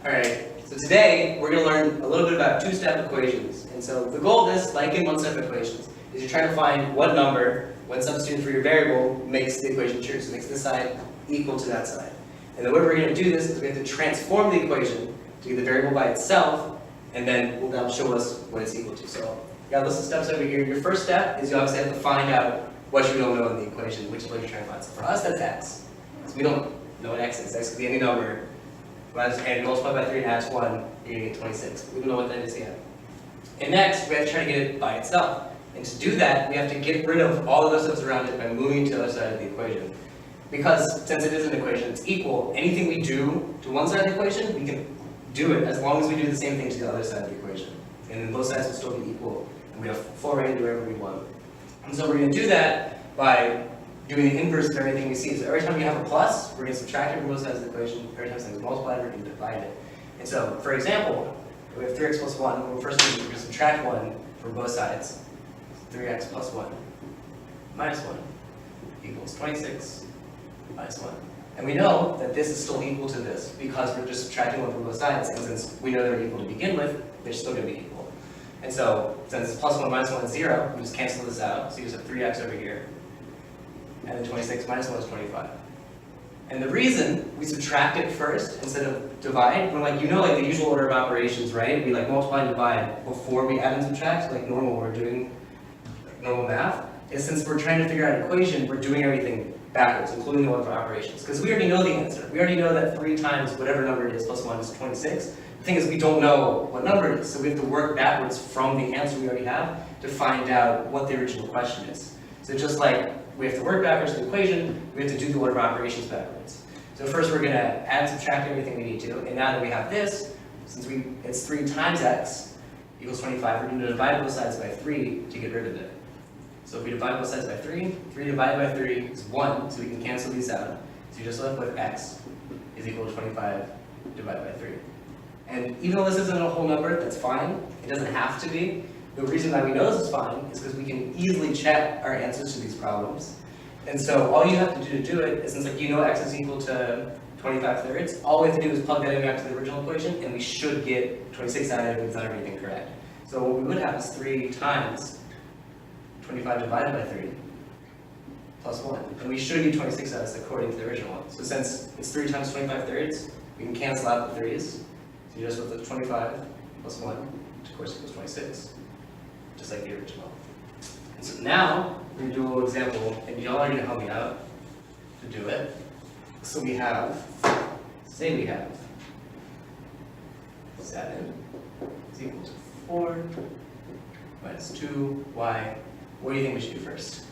Alright, so today we're going to learn a little bit about two-step equations. And so the goal of this, like in one-step equations, is you're trying to find what number, when substituting for your variable, makes the equation true. So it makes this side equal to that side. And the way we're going to do this is we have to transform the equation to get the variable by itself, and then that'll show us what it's equal to. So we got a list of steps over here. Your first step is you obviously have to find out what you don't know in the equation, which is what you're trying to find. So for us, that's x. So we don't know what x is. X could be any number. And multiply by 3 and add 1, you're going to get 26. We don't know what that is yet. And next, we have to try to get it by itself. And to do that, we have to get rid of all of those steps around it by moving to the other side of the equation. Because since it is an equation, it's equal. Anything we do to one side of the equation, we can do it as long as we do the same thing to the other side of the equation. And then both sides will still be equal. And we have full right to do whatever we want. And so we're going to do that by doing the inverse of everything we see. So every time you have a plus, we're going to subtract it from both sides of the equation. Every time something's multiplied, we're going to divide it. And so, for example, we have 3x plus 1. Well, first we're going to subtract 1 from both sides. 3x plus 1 minus 1 equals 26 minus 1. And we know that this is still equal to this because we're just subtracting 1 from both sides. And since we know they're equal to begin with, they're still going to be equal. And so, since plus 1 minus 1 is 0, we just cancel this out. So you just have 3x over here. And then 26 minus 1 is 25. And the reason we subtract it first instead of divide, we're like, you know, like the usual order of operations, right? We like multiply and divide before we add and subtract, like normal when we're doing like normal math. Is since we're trying to figure out an equation, we're doing everything backwards, including the order of operations. Because we already know the answer. We already know that 3 times whatever number it is plus 1 is 26. The thing is, we don't know what number it is, so we have to work backwards from the answer we already have to find out what the original question is. So just like we have to work backwards to the equation, we have to do the order of operations backwards. So first we're going to add and subtract everything we need to, and now that we have this, since it's 3 times x equals 25, we're going to divide both sides by 3 to get rid of it. So if we divide both sides by 3, 3 divided by 3 is 1, so we can cancel these out. So you're just left with x is equal to 25 divided by 3. And even though this isn't a whole number, that's fine. It doesn't have to be. The reason why we know this is fine is because we can easily check our answers to these problems. And so all you have to do it is, since like you know x is equal to 25 thirds, all we have to do is plug that in back to the original equation, and we should get 26 out of it if we've done everything correct. So what we would have is 3 times 25 divided by 3 plus 1. And we should get 26 out of this according to the original one. So since it's 3 times 25 thirds, we can cancel out the 3's. So you're just with the 25 plus 1, which of course equals 26. Just like the original. And so now, we're going to do a little example, and y'all are going to help me out to do it. So we have, say we have 7 is equal to 4 minus 2y. What do you think we should do first?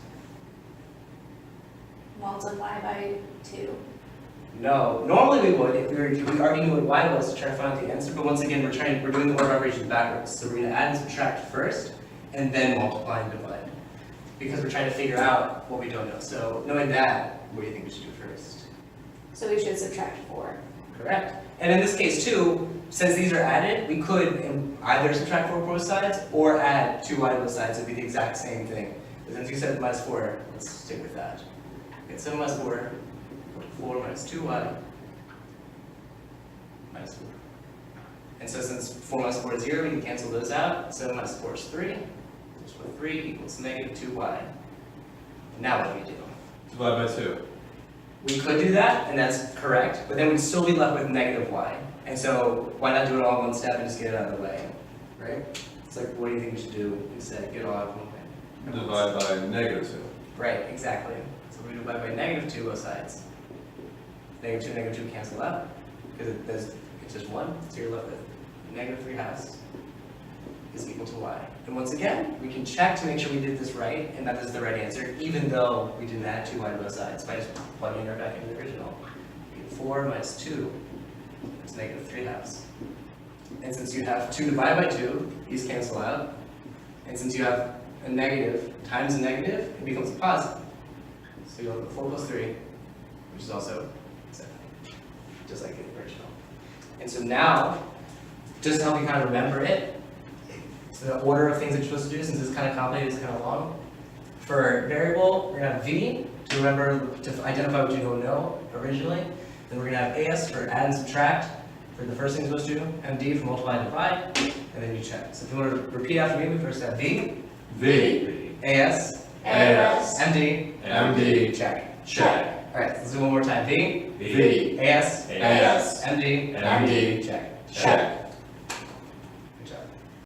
Multiply by 2. No, normally we would if we already knew what y was to try to find out the answer, but once again we're doing the order operations backwards. So we're going to add and subtract first, and then multiply and divide. Because we're trying to figure out what we don't know. So knowing that, what do you think we should do first? So we should subtract 4. Correct. And in this case too, since these are added, we could either subtract 4 both sides or add 2y to both sides. It would be the exact same thing. But since you said minus 4, let's stick with that. Okay, 7 minus 4, 4 minus 2y minus 4. And so since 4 minus 4 is 0, we can cancel those out. 7 minus 4 is 3. So 3 equals negative 2y. Now what do we do? Divide by 2. We could do that, and that's correct, but then we'd still be left with negative y. And so why not do it all in one step and just get it out of the way, right? It's like, what do you think we should do instead? Get it all out of one way. Divide by negative 2. Right, exactly. So we divide by negative 2 both sides. Negative 2 cancel out, because it's just 1, so you're left with negative 3 halves is equal to y. And once again, we can check to make sure we did this right, and that is the right answer, even though we didn't add 2y to both sides by just plugging it back into the original. 4 minus 2 is negative 3 halves. And since you have 2 divided by 2, these cancel out. And since you have a negative times a negative, it becomes a positive. So you'll have 4 plus 3, which is also 7, just like the original. And so now, just to help you kind of remember it, the order of things that you're supposed to do, since it's kind of complicated, it's kind of long. For variable, we're going to have v to remember to identify what you don't know originally. Then we're going to have as for add and subtract. for the first thing you're supposed to do, MD for multiply and divide, and then you check. So if you want to repeat after me, we first have V, V, AS, AS, MD, MD, check. check. All right, let's do one more time. V, V, AS, AS, MD, MD, check. check.